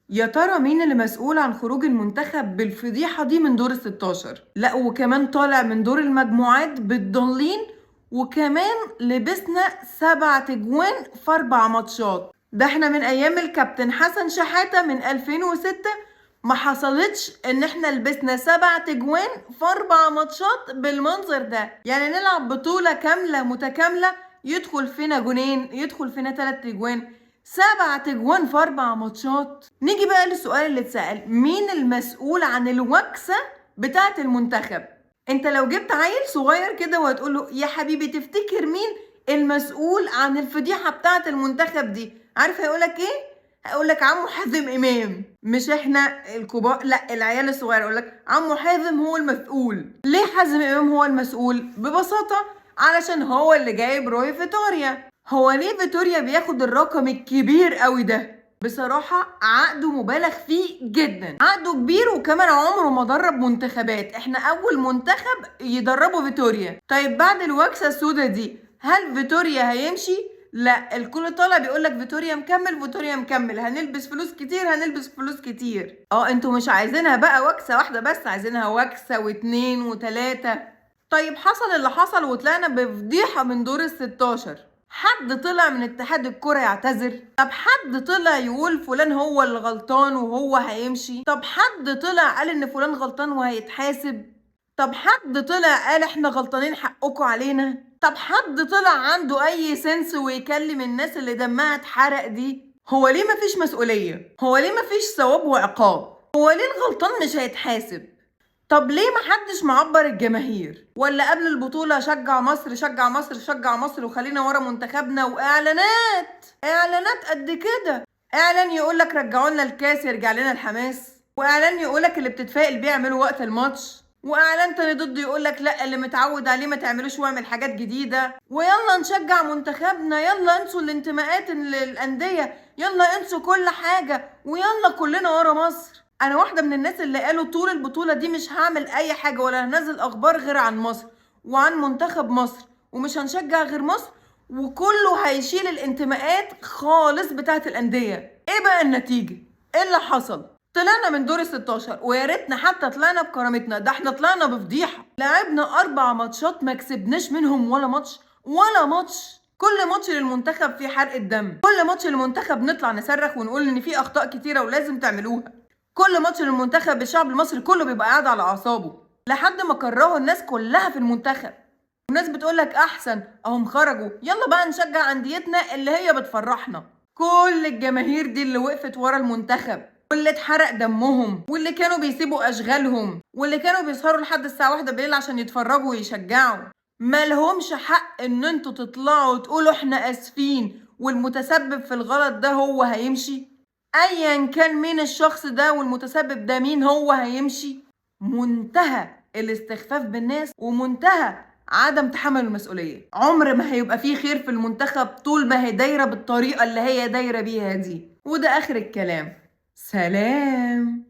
يا ترى مين اللي مسؤول عن خروج المنتخب بالفضيحة دي من دور ال16؟ لا وكمان طالع من دور المجموعات بالضالين، وكمان لبسنا 7 تجوان في 4 ماتشات. ده احنا من ايام الكابتن حسن شحاتة من 2006 ما حصلتش ان احنا لبسنا 7 تجوان في 4 ماتشات بالمنظر ده. يعني نلعب بطولة كاملة متكاملة يدخل فينا جونين، يدخل فينا 3 تجوان، 7 تجوان في 4 ماتشات. نيجي بقى للسؤال اللي اتسأل، مين المسؤول عن الوكسة بتاعة المنتخب؟ انت لو جبت عيل صغير كده وهتقوله يا حبيبي تفتكر مين المسؤول عن الفضيحة بتاعة المنتخب دي، عارف هيقولك ايه؟ هيقولك عمو حازم امام. مش احنا الكبار، لا العيال الصغير يقولك عمو حازم هو المسؤول. ليه حازم امام هو المسؤول؟ ببساطة علشان هو اللي جايب روي فيتوريا. هو ليه فيتوريا بياخد الرقم الكبير قوي ده؟ بصراحة عقده مبالغ فيه جدا، عقده كبير وكمان عمره ما درب منتخبات. احنا اول منتخب يدربه فيتوريا. طيب بعد الوكسة السودة دي هل فيتوريا هيمشي؟ لا، الكل طالع بيقولك فيتوريا مكمل، فيتوريا مكمل، هنلبس فلوس كتير، هنلبس فلوس كتير. انتوا مش عايزينها بقى وكسة واحدة بس، عايزينها وكسة واتنين وتلاتة. طيب حصل اللي حصل وطلعنا بفضيحة من دور ال16. حد طلع من اتحاد الكرة يعتذر؟ طب حد طلع يقول فلان هو اللي غلطان وهو هيمشي؟ طب حد طلع قال ان فلان غلطان وهيتحاسب؟ طب حد طلع قال احنا غلطانين حقكم علينا؟ طب حد طلع عنده اي سنس ويكلم الناس اللي دمها اتحرق دي؟ هو ليه مفيش مسؤولية؟ هو ليه مفيش ثواب وعقاب؟ هو ليه الغلطان مش هيتحاسب؟ طب ليه محدش معبر الجماهير؟ ولا قبل البطولة شجع مصر شجع مصر شجع مصر وخلينا ورا منتخبنا، واعلانات اعلانات قد كده. اعلان يقولك رجعوا لنا الكاس يرجع لنا الحماس، واعلان يقولك اللي بتتفائل بيه اعملوا وقت الماتش، واعلان تاني ضده يقولك لا اللي متعود عليه ما تعملوش واعمل حاجات جديدة، ويلا نشجع منتخبنا، يلا انسوا الانتماءات للاندية، يلا انسوا كل حاجة، ويلا كلنا ورا مصر. انا واحده من الناس اللي قالوا طول البطوله دي مش هعمل اي حاجه ولا هنزل اخبار غير عن مصر وعن منتخب مصر، ومش هنشجع غير مصر، وكله هيشيل الانتماءات خالص بتاعه الانديه. ايه بقى النتيجه؟ ايه اللي حصل؟ طلعنا من دور ال16، ويا ريتنا حتى طلعنا بكرامتنا، ده احنا طلعنا بفضيحه. لعبنا 4 ماتشات ما كسبناش منهم ولا ماتش، ولا ماتش. كل ماتش للمنتخب فيه حرق الدم، كل ماتش للمنتخب نطلع نصرخ ونقول ان فيه اخطاء كتيره ولازم تعملوها. كل ماتش للمنتخب الشعب المصري كله بيبقى قاعد على اعصابه، لحد ما كرهوا الناس كلها في المنتخب. والناس بتقولك احسن اهم خرجوا، يلا بقى نشجع انديتنا اللي هي بتفرحنا. كل الجماهير دي اللي وقفت ورا المنتخب، واللي اتحرق دمهم، واللي كانوا بيسيبوا اشغالهم، واللي كانوا بيسهروا لحد الساعة 1 بالليل عشان يتفرجوا ويشجعوا، مالهمش حق ان انتوا تطلعوا وتقولوا احنا اسفين والمتسبب في الغلط ده هو هيمشي؟ ايا كان مين الشخص ده والمتسبب ده مين هو هيمشي. منتهى الاستخفاف بالناس ومنتهى عدم تحمل المسؤولية. عمر ما هيبقى فيه خير في المنتخب طول ما هي دايرة بالطريقة اللي هي دايرة بيها دي. وده اخر الكلام. سلام.